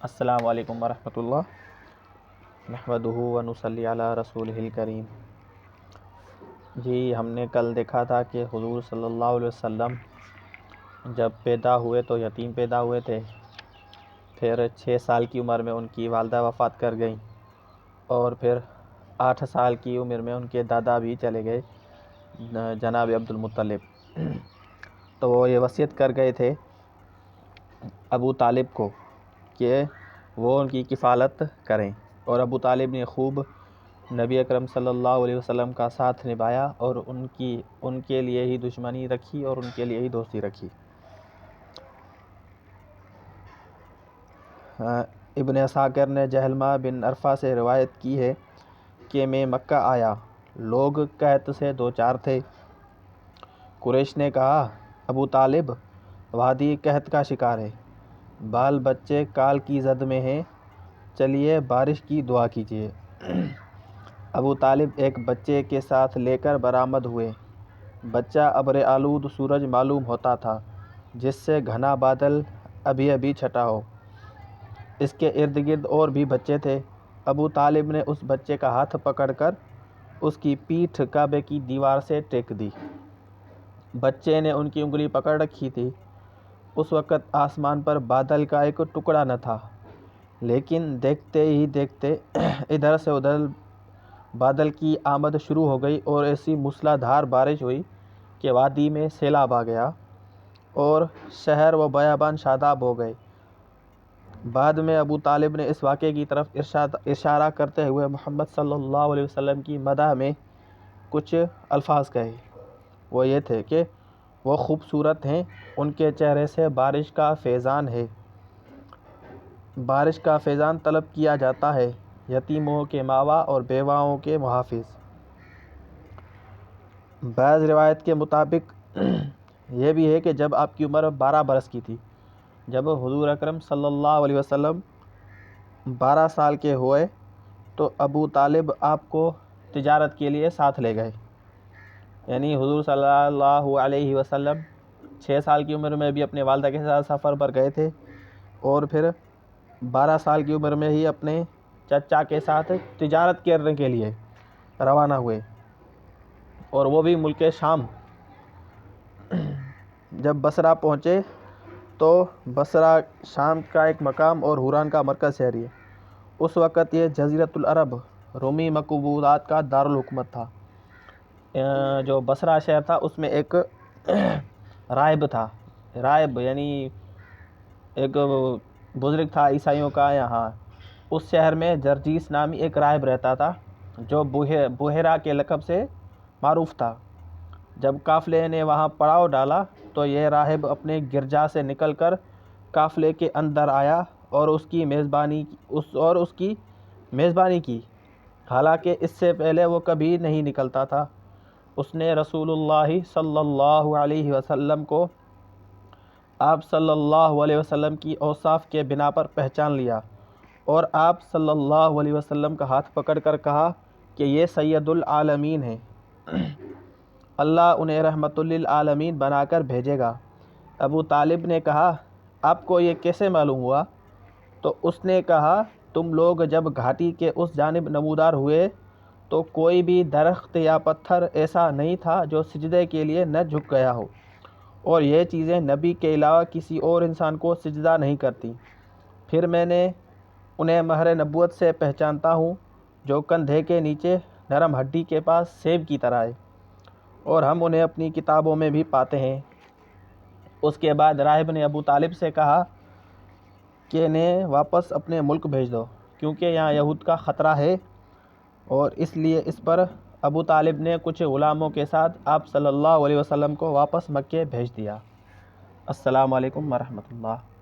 السلام علیکم ورحمۃ اللہ نحمدہ و نصلی علی رسولہ الکریم۔ جی ہم نے کل دیکھا تھا کہ حضور صلی اللہ علیہ وسلم جب پیدا ہوئے تو یتیم پیدا ہوئے تھے، پھر 6 سال کی عمر میں ان کی والدہ وفات کر گئیں، اور پھر 8 سال کی عمر میں ان کے دادا بھی چلے گئے جناب عبد المطلب۔ تو وہ یہ وصیت کر گئے تھے ابو طالب کو کہ وہ ان کی کفالت کریں، اور ابو طالب نے خوب نبی اکرم صلی اللہ علیہ وسلم کا ساتھ نبھایا اور ان کے لیے ہی دشمنی رکھی اور ان کے لیے ہی دوستی رکھی۔ ابن عساکر نے جہلمہ بن عرفہ سے روایت کی ہے کہ میں مکہ آیا، لوگ قحط سے دوچار تھے۔ قریش نے کہا ابو طالب وادی قحط کا شکار ہے، بال بچے کال کی زد میں ہیں، چلیے بارش کی دعا کیجیے۔ ابو طالب ایک بچے کے ساتھ لے کر برآمد ہوئے۔ بچہ ابر آلود سورج معلوم ہوتا تھا جس سے گھنا بادل ابھی ابھی چھٹا ہو۔ اس کے ارد گرد اور بھی بچے تھے۔ ابو طالب نے اس بچے کا ہاتھ پکڑ کر اس کی پیٹھ کعبے کی دیوار سے ٹیک دی۔ بچے نے ان کی انگلی پکڑ رکھی تھی۔ اس وقت آسمان پر بادل کا ایک ٹکڑا نہ تھا، لیکن دیکھتے ہی دیکھتے ادھر سے ادھر بادل کی آمد شروع ہو گئی اور ایسی موسلا دھار بارش ہوئی کہ وادی میں سیلاب آ گیا اور شہر و بیابان شاداب ہو گئے۔ بعد میں ابو طالب نے اس واقعے کی طرف اشارہ کرتے ہوئے محمد صلی اللہ علیہ وسلم کی مدح میں کچھ الفاظ کہے۔ وہ یہ تھے کہ وہ خوبصورت ہیں، ان کے چہرے سے بارش کا فیضان ہے، بارش کا فیضان طلب کیا جاتا ہے، یتیموں کے ماوا اور بیواؤں کے محافظ۔ بعض روایت کے مطابق یہ بھی ہے کہ جب آپ کی عمر 12 برس کی تھی، جب حضور اکرم صلی اللہ علیہ وسلم 12 سال کے ہوئے تو ابو طالب آپ کو تجارت کے لیے ساتھ لے گئے۔ یعنی حضور صلی اللہ علیہ وسلم 6 سال کی عمر میں بھی اپنے والدہ کے ساتھ سفر پر گئے تھے، اور پھر 12 سال کی عمر میں ہی اپنے چچا کے ساتھ تجارت کرنے کے لیے روانہ ہوئے، اور وہ بھی ملک شام۔ جب بصرہ پہنچے تو بصرہ شام کا ایک مقام اور حوران کا مرکز شہر ہے۔ اس وقت یہ جزیرۃ العرب رومی مقبوضات کا دارالحکومت تھا۔ جو بصرہ شہر تھا اس میں ایک راہب تھا، راہب یعنی ایک بزرگ تھا عیسائیوں کا یہاں۔ اس شہر میں جرجیس نامی ایک راہب رہتا تھا جو بحیرہ کے لقب سے معروف تھا۔ جب قافلے نے وہاں پڑاؤ ڈالا تو یہ راہب اپنے گرجا سے نکل کر قافلے کے اندر آیا اور اس کی میزبانی کی، حالانکہ اس سے پہلے وہ کبھی نہیں نکلتا تھا۔ اس نے رسول اللہ صلی اللہ علیہ وسلم کو آپ صلی اللہ علیہ وسلم کی اوصاف کے بنا پر پہچان لیا، اور آپ صلی اللہ علیہ وسلم کا ہاتھ پکڑ کر کہا کہ یہ سید العالمین ہیں، اللہ انہیں رحمت للعالمین بنا کر بھیجے گا۔ ابو طالب نے کہا آپ کو یہ کیسے معلوم ہوا؟ تو اس نے کہا تم لوگ جب گھاٹی کے اس جانب نمودار ہوئے تو کوئی بھی درخت یا پتھر ایسا نہیں تھا جو سجدے کے لیے نہ جھک گیا ہو، اور یہ چیزیں نبی کے علاوہ کسی اور انسان کو سجدہ نہیں کرتی۔ پھر میں نے انہیں مہر نبوت سے پہچانتا ہوں جو کندھے کے نیچے نرم ہڈی کے پاس سیب کی طرح ہے، اور ہم انہیں اپنی کتابوں میں بھی پاتے ہیں۔ اس کے بعد راہب نے ابو طالب سے کہا کہ انہیں واپس اپنے ملک بھیج دو، کیونکہ یہاں یہود کا خطرہ ہے، اور اس لیے اس پر ابو طالب نے کچھ غلاموں کے ساتھ آپ صلی اللہ علیہ وسلم کو واپس مکے بھیج دیا۔ السلام علیکم ورحمۃ اللہ۔